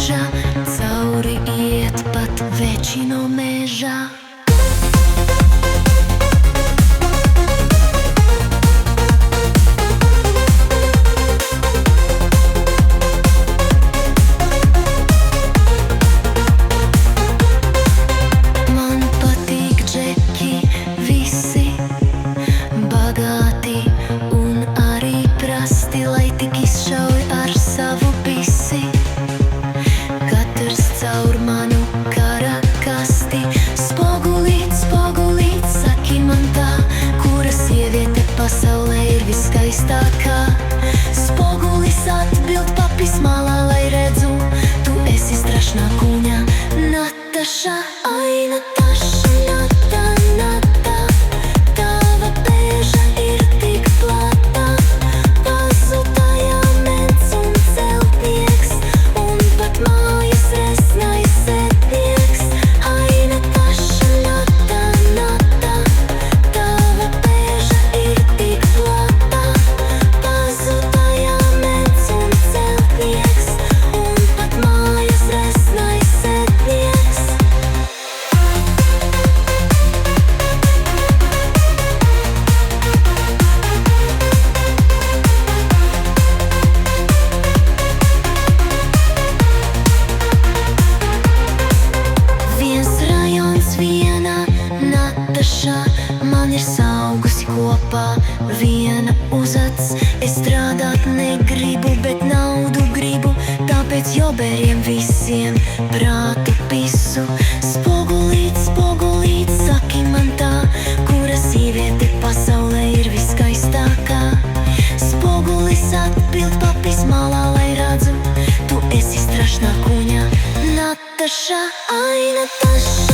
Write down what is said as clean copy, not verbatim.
meža, cauri iet pat veči no meža. Man patīk džeki visi, bagāti un arī prasti, lai tik izšauj ar savu pisi. Katrs caur manu kara kasti. Spogulīt, spogulīt, saki man tā, kura sieviete pasaulē ir viskaistākā. Spogulis atbild papis malā, lai redzu, tu esi strašná kuņa, Nataša. Ai, Nataša, Nata, Nata, tava pēža ir tik plata. Pazudāja mens un celtnieks, un pat mājas resnais sētnieks. Ai, Nataša, Nata, Nata, tava pēža ir tik plata. Pazudāja mens un celtnieks, un pat mājas resnais sētnieks. Viens rajons, viena Nataša, man ir saugusi kopā viena uzacs. Es strādāt negribu, bet naudu gribu, tāpēc jobēriem visiem prātu pisu. Spogulīt, spogulīt, saki man tā, kura sieviete pasaulē ir viskaistākā. Spogulis atbild papis malā, lai redzu, tu esi strašná kuņa, Nataša. Ai, Nataša.